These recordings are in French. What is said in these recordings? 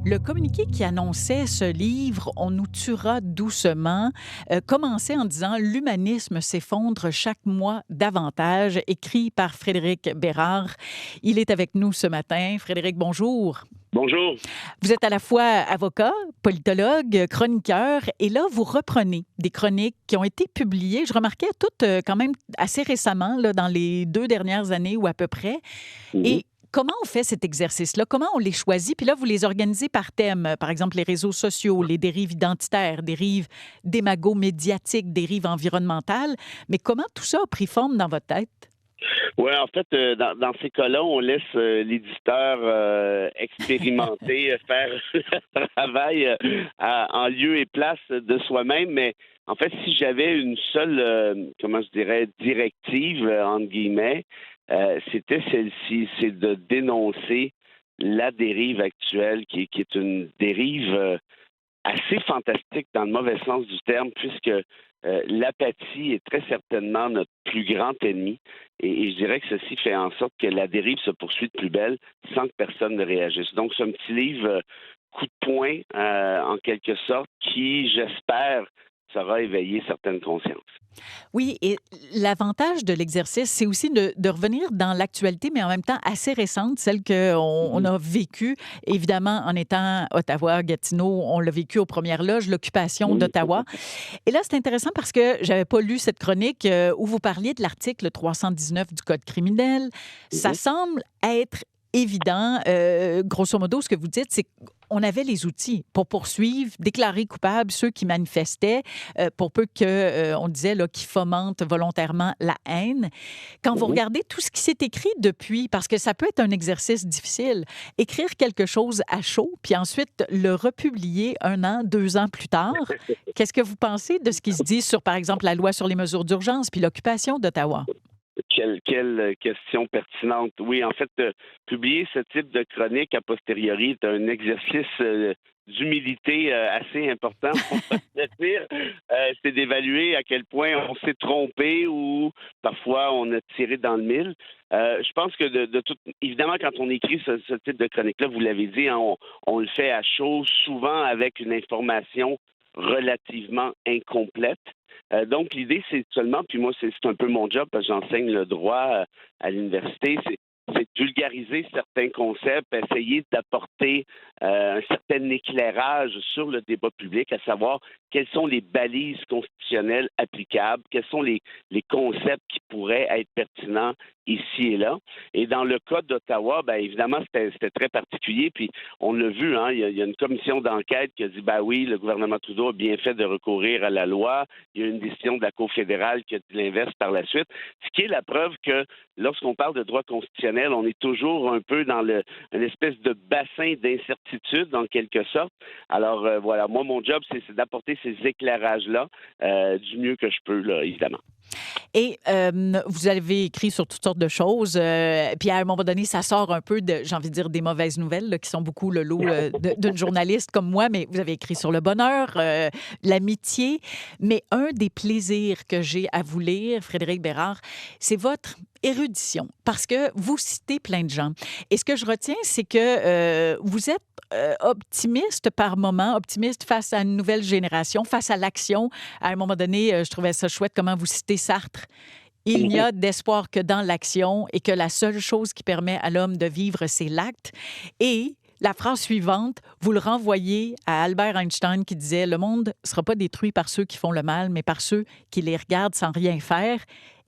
Le communiqué qui annonçait ce livre, On nous tuera doucement, commençait en disant L'humanisme s'effondre chaque mois davantage, écrit par Frédéric Bérard. Il est avec nous ce matin. Frédéric, bonjour. Bonjour. Vous êtes à la fois avocat, politologue, chroniqueur, et là, vous reprenez des chroniques qui ont été publiées, je remarquais toutes quand même assez récemment, là, dans les 2 dernières années ou à peu près. Mhm. Et comment on fait cet exercice-là? Comment on les choisit? Puis là, vous les organisez par thème. Par exemple, les réseaux sociaux, les dérives identitaires, dérives démago-médiatiques, dérives environnementales. Mais comment tout ça a pris forme dans votre tête? Ouais, en fait, dans ces cas-là, on laisse l'éditeur expérimenter, faire le travail en lieu et place de soi-même. Mais en fait, si j'avais une seule, comment je dirais, directive, entre guillemets, c'était celle-ci, c'est de dénoncer la dérive actuelle, qui est une dérive assez fantastique dans le mauvais sens du terme, puisque l'apathie est très certainement notre plus grand ennemi. Et je dirais que ceci fait en sorte que la dérive se poursuit de plus belle sans que personne ne réagisse. Donc, c'est un petit livre coup de poing, en quelque sorte, qui, j'espère, saura éveiller certaines consciences. Oui, et l'avantage de l'exercice, c'est aussi de revenir dans l'actualité, mais en même temps assez récente, celle qu'on on Mhm. a vécue, évidemment, en étant Ottawa, Gatineau, on l'a vécu aux premières loges, l'occupation Oui. d'Ottawa. Et là, c'est intéressant parce que j'avais pas lu cette chronique où vous parliez de l'article 319 du Code criminel. Ça Mhm. semble être évident. Grosso modo, ce que vous dites, c'est qu'on avait les outils pour poursuivre, déclarer coupables ceux qui manifestaient, pour peu que, on disait, là, qui fomentent volontairement la haine. Quand vous Mhm. regardez tout ce qui s'est écrit depuis, parce que ça peut être un exercice difficile, écrire quelque chose à chaud, puis ensuite le republier 1 an, 2 ans plus tard, qu'est-ce que vous pensez de ce qui se dit sur, par exemple, la loi sur les mesures d'urgence puis l'occupation d'Ottawa? Quelle question pertinente. Oui, en fait, publier ce type de chronique a posteriori est un exercice d'humilité assez important, on va se le dire. C'est d'évaluer à quel point on s'est trompé ou parfois on a tiré dans le mille. Je pense que évidemment, quand on écrit ce type de chronique-là, vous l'avez dit, hein, on le fait à chaud, souvent avec une information relativement incomplète. Donc, l'idée, c'est seulement, puis moi, c'est un peu mon job parce que j'enseigne le droit à l'université, c'est de vulgariser certains concepts, essayer d'apporter un certain éclairage sur le débat public, à savoir quelles sont les balises constitutionnelles applicables, quels sont les concepts qui pourraient être pertinents ici et là. Et dans le cas d'Ottawa, bien évidemment, c'était très particulier, puis on l'a vu, hein, il y a une commission d'enquête qui a dit, ben oui, le gouvernement Trudeau a bien fait de recourir à la loi, il y a une décision de la Cour fédérale qui a dit l'inverse par la suite, ce qui est la preuve que lorsqu'on parle de droit constitutionnel, on est toujours un peu dans une espèce de bassin d'incertitude, en quelque sorte. Alors, voilà, moi, mon job, c'est d'apporter ces éclairages-là du mieux que je peux, là, évidemment. Et vous avez écrit sur toutes sortes de choses. Puis à un moment donné, ça sort un peu de, j'ai envie de dire, des mauvaises nouvelles, là, qui sont beaucoup le lot d'une journaliste comme moi, mais vous avez écrit sur le bonheur, l'amitié. Mais un des plaisirs que j'ai à vous lire, Frédéric Bérard, c'est votre érudition, parce que vous citez plein de gens. Et ce que je retiens, c'est que vous êtes optimiste par moment, optimiste face à une nouvelle génération, face à l'action. À un moment donné, je trouvais ça chouette comment vous citez Sartre. Il n'y a d'espoir que dans l'action et que la seule chose qui permet à l'homme de vivre, c'est l'acte. Et la phrase suivante, vous le renvoyez à Albert Einstein qui disait le monde ne sera pas détruit par ceux qui font le mal, mais par ceux qui les regardent sans rien faire.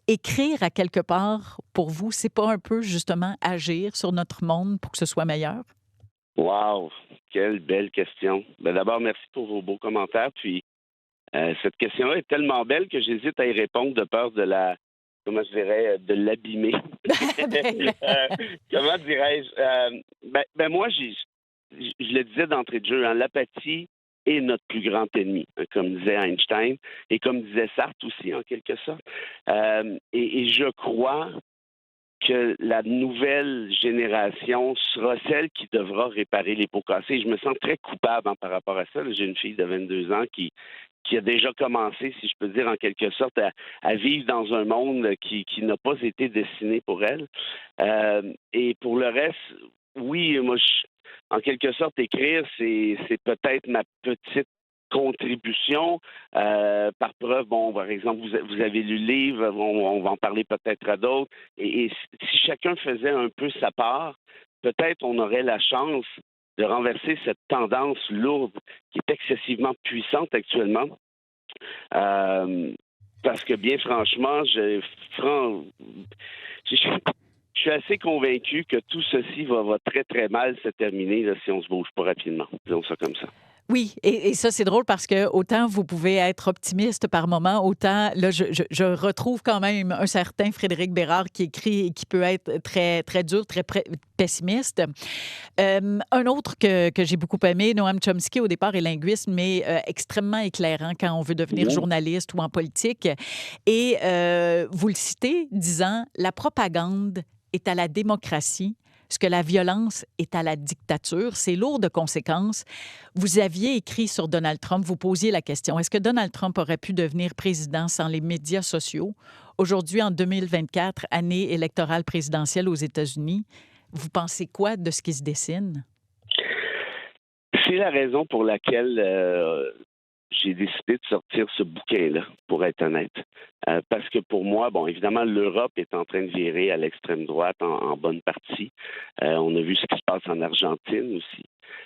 Écrire à quelque part, pour vous, c'est pas un peu justement agir sur notre monde pour que ce soit meilleur? Wow! Quelle belle question. Ben, d'abord, merci pour vos beaux commentaires. Puis, cette question-là est tellement belle que j'hésite à y répondre de peur de comment je dirais, de l'abîmer. Euh, comment dirais-je? Moi, je le disais d'entrée de jeu, hein, l'apathie est notre plus grand ennemi, hein, comme disait Einstein et comme disait Sartre aussi, en quelque sorte. Et je crois que la nouvelle génération sera celle qui devra réparer les pots cassés. Je me sens très coupable, hein, par rapport à ça. Là, j'ai une fille de 22 ans qui a déjà commencé, si je peux dire, en quelque sorte, à vivre dans un monde qui n'a pas été destiné pour elle. Et pour le reste, oui, moi, en quelque sorte, écrire, c'est peut-être ma petite contribution. Par preuve, par exemple, vous avez lu le livre, on va en parler peut-être à d'autres. Et si chacun faisait un peu sa part, peut-être on aurait la chance de renverser cette tendance lourde qui est excessivement puissante actuellement. Parce que bien franchement, je suis assez convaincu que tout ceci va très, très mal se terminer là, si on se bouge pas rapidement. Disons ça comme ça. Oui, et ça, c'est drôle parce que autant vous pouvez être optimiste par moment, autant là, je retrouve quand même un certain Frédéric Bérard qui écrit et qui peut être très, très dur, très pessimiste. Un autre que j'ai beaucoup aimé, Noam Chomsky, au départ, est linguiste, mais extrêmement éclairant quand on veut devenir journaliste ou en politique. Et vous le citez, disant « La propagande est à la démocratie ce que la violence est à la dictature. C'est lourd de conséquences. » Vous aviez écrit sur Donald Trump, vous posiez la question, est-ce que Donald Trump aurait pu devenir président sans les médias sociaux? Aujourd'hui, en 2024, année électorale présidentielle aux États-Unis, vous pensez quoi de ce qui se dessine? C'est la raison pour laquelle j'ai décidé de sortir ce bouquin-là, pour être honnête. Parce que pour moi, évidemment, l'Europe est en train de virer à l'extrême droite en bonne partie. On a vu ce qui se passe en Argentine aussi.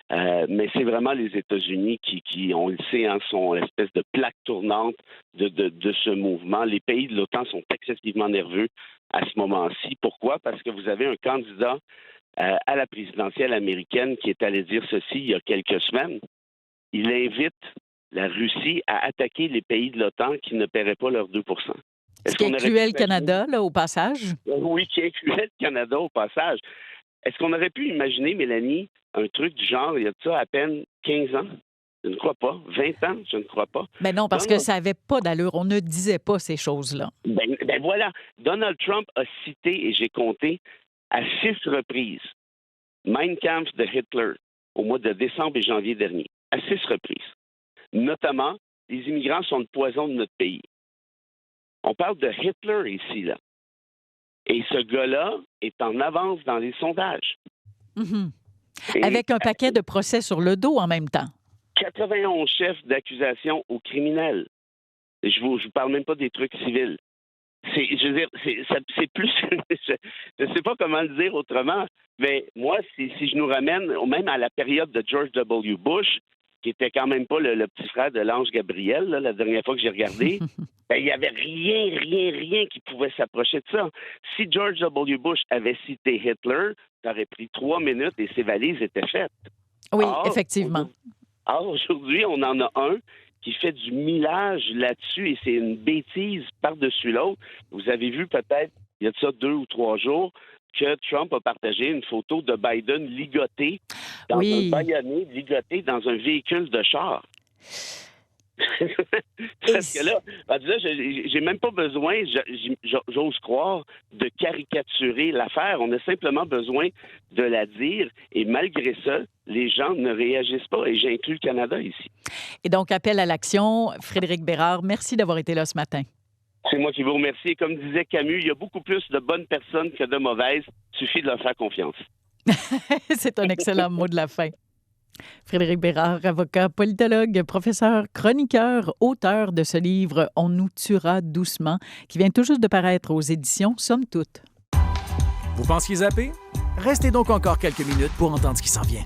Mais c'est vraiment les États-Unis qui on le sait, sont l'espèce de plaque tournante de ce mouvement. Les pays de l'OTAN sont excessivement nerveux à ce moment-ci. Pourquoi? Parce que vous avez un candidat à la présidentielle américaine qui est allé dire ceci il y a quelques semaines. Il invite la Russie à attaquer les pays de l'OTAN qui ne paieraient pas leurs 2 Ce qui incluait le Canada, là, au passage? Oui, qui incluait le Canada au passage. Est-ce qu'on aurait pu imaginer, Mélanie, un truc du genre, il y a de ça à peine 15 ans? Je ne crois pas. 20 ans? Je ne crois pas. Mais non, parce que ça n'avait pas d'allure. On ne disait pas ces choses-là. Ben voilà. Donald Trump a cité, et j'ai compté, à 6 reprises, Mein Kampf de Hitler au mois de décembre et janvier dernier. À 6 reprises. Notamment, les immigrants sont le poison de notre pays. On parle de Hitler ici, là. Et ce gars-là est en avance dans les sondages. Mm-hmm. Avec un paquet de procès sur le dos en même temps. 91 chefs d'accusation aux criminels. Je vous parle même pas des trucs civils. C'est plus... je ne sais pas comment le dire autrement, mais moi, si je nous ramène même à la période de George W. Bush, qui était quand même pas le petit frère de l'ange Gabriel, là, la dernière fois que j'ai regardé, il n'y avait rien qui pouvait s'approcher de ça. Si George W. Bush avait cité Hitler, ça aurait pris 3 minutes et ses valises étaient faites. Oui, effectivement. Aujourd'hui, on en a un qui fait du millage là-dessus et c'est une bêtise par-dessus l'autre. Vous avez vu peut-être, il y a de ça 2 ou 3 jours, que Trump a partagé une photo de Biden ligoté dans un baïonné, ligoté dans un véhicule de char. Parce que là, j'ai même pas besoin, j'ose croire, de caricaturer l'affaire. On a simplement besoin de la dire et malgré ça, les gens ne réagissent pas et j'inclus le Canada ici. Et donc, appel à l'action. Frédéric Bérard, merci d'avoir été là ce matin. C'est moi qui vous remercie. Et comme disait Camus, il y a beaucoup plus de bonnes personnes que de mauvaises. Il suffit de leur faire confiance. C'est un excellent mot de la fin. Frédéric Bérard, avocat, politologue, professeur, chroniqueur, auteur de ce livre « On nous tuera doucement » qui vient tout juste de paraître aux éditions Somme Toute. Vous pensiez zapper? Restez donc encore quelques minutes pour entendre ce qui s'en vient.